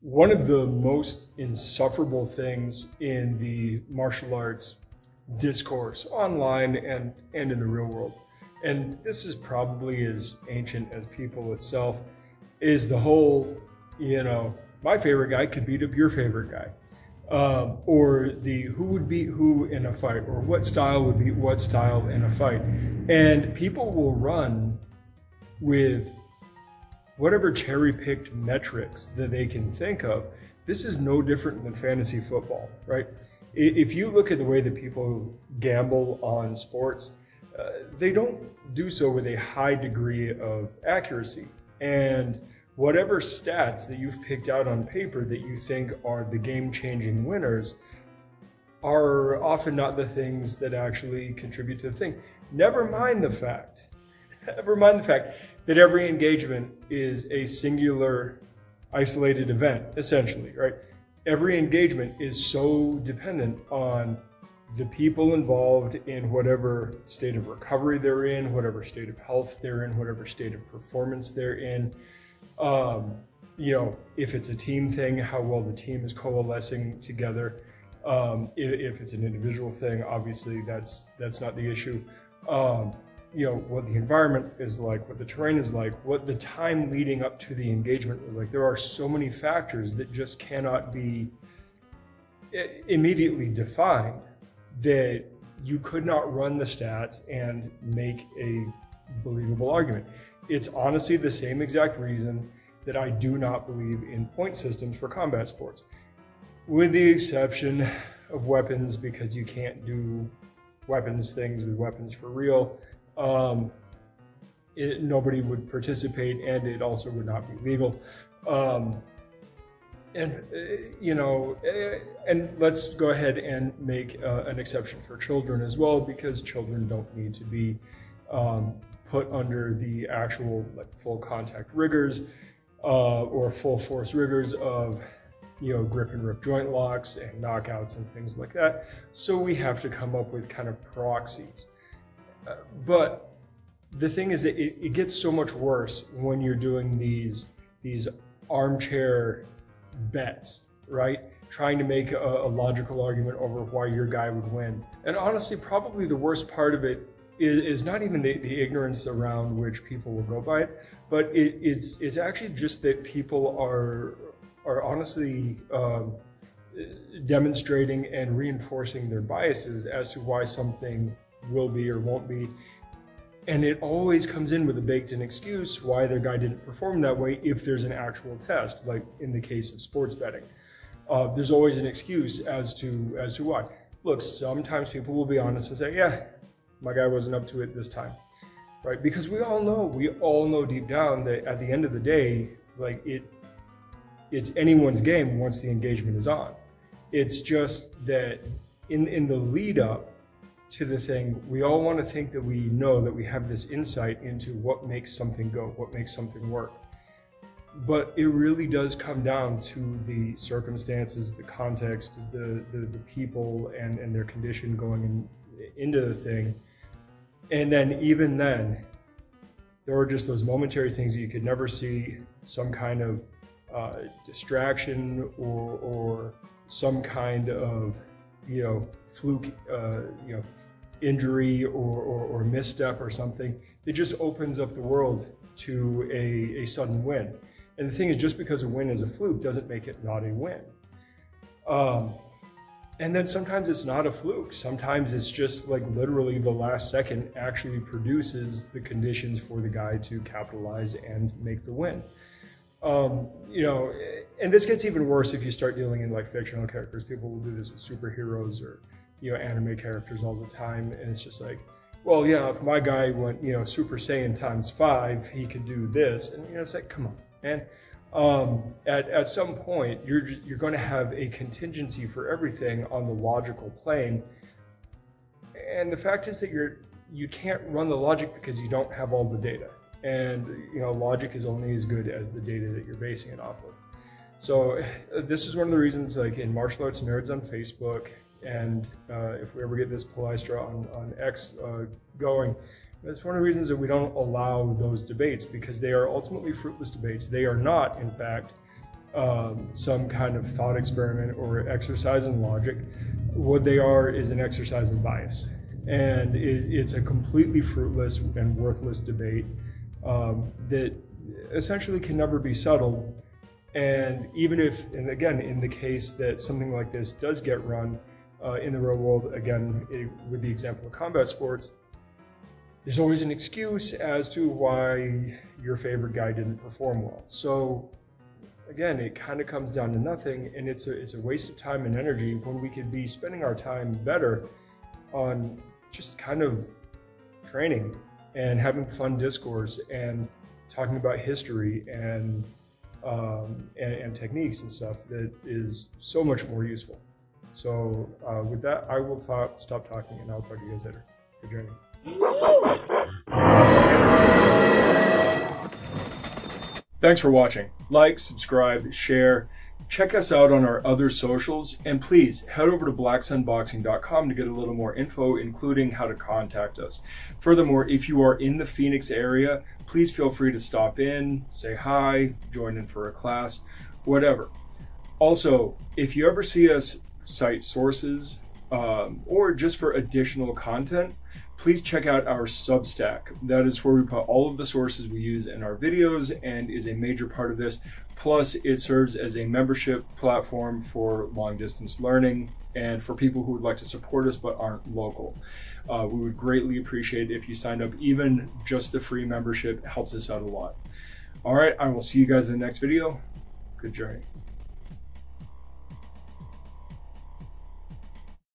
One of the most insufferable things in the martial arts discourse, online and in the real world, and this is probably as ancient as people itself, is the whole, my favorite guy could beat up your favorite guy. Or the who would beat who in a fight, or what style would beat what style in a fight. And people will run with whatever cherry-picked metrics that they can think of. This is no different than fantasy football, right? If you look at the way that people gamble on sports, they don't do so with a high degree of accuracy. And whatever stats that you've picked out on paper that you think are the game-changing winners are often not the things that actually contribute to the thing. Never mind the fact that every engagement is a singular, isolated event, essentially, right? Every engagement is so dependent on the people involved in whatever state of recovery they're in, whatever state of health they're in, whatever state of performance they're in. If it's a team thing, how well the team is coalescing together. If it's an individual thing, obviously that's not the issue. What the environment is like, what the terrain is like, what the time leading up to the engagement was like. There are so many factors that just cannot be immediately defined that you could not run the stats and make a believable argument. It's honestly the same exact reason that I do not believe in point systems for combat sports, with the exception of weapons, because you can't do weapons things with weapons for real. Nobody would participate, and it also would not be legal. And let's go ahead and make an exception for children as well, because children don't need to be put under the actual full contact rigors or full force rigors of grip and rip joint locks and knockouts and things like that. So we have to come up with kind of proxies. But the thing is that it gets so much worse when you're doing these armchair bets, right? Trying to make a logical argument over why your guy would win. And honestly, probably the worst part of it is not even the ignorance around which people will go by it, but it's actually just that people are honestly demonstrating and reinforcing their biases as to why something will be or won't be. And it always comes in with a baked-in excuse why their guy didn't perform that way if there's an actual test, like in the case of sports betting. There's always an excuse as to why. Look, sometimes people will be honest and say, yeah, my guy wasn't up to it this time, right? Because we all know deep down that at the end of the day, it's anyone's game once the engagement is on. It's just that in the lead up to the thing, we all want to think that we know that we have this insight into what makes something go, what makes something work. But it really does come down to the circumstances, the context, the people and their condition going into the thing. And then even then, there are just those momentary things that you could never see, some kind of distraction or some kind of fluke injury or misstep or something. It just opens up the world to a sudden win. And the thing is, just because a win is a fluke doesn't make it not a win. And then sometimes it's not a fluke. Sometimes it's just literally the last second actually produces the conditions for the guy to capitalize and make the win. And this gets even worse if you start dealing in fictional characters. People will do this with superheroes or anime characters all the time, and it's just well, yeah, if my guy went Super Saiyan ×5, he could do this, and it's come on, man. At some point, you're going to have a contingency for everything on the logical plane, and the fact is that you can't run the logic because you don't have all the data. And logic is only as good as the data that you're basing it off of. So this is one of the reasons, in Martial Arts Nerds on Facebook, and if we ever get this Polystra on X going, that's one of the reasons that we don't allow those debates, because they are ultimately fruitless debates. They are not, in fact, some kind of thought experiment or exercise in logic. What they are is an exercise in bias. And it's a completely fruitless and worthless debate that essentially can never be settled. And even if, and again, in the case that something like this does get run in the real world, again, with the example of combat sports, there's always an excuse as to why your favorite guy didn't perform well. So again, it kind of comes down to nothing, and it's a waste of time and energy when we could be spending our time better on just kind of training and having fun discourse and talking about history and techniques and stuff that is so much more useful. So with that, I will stop talking, and I'll talk to you guys later. Good journey. Thanks for watching. Like, subscribe, share. Check us out on our other socials, and please head over to blacksunboxing.com to get a little more info, including how to contact us. Furthermore, if you are in the Phoenix area, please feel free to stop in, say hi, join in for a class, whatever. Also, if you ever see us cite sources or just for additional content, please check out our Substack. That is where we put all of the sources we use in our videos and is a major part of this. Plus, it serves as a membership platform for long distance learning and for people who would like to support us but aren't local. We would greatly appreciate it if you signed up. Even just the free membership helps us out a lot. All right, I will see you guys in the next video. Good journey.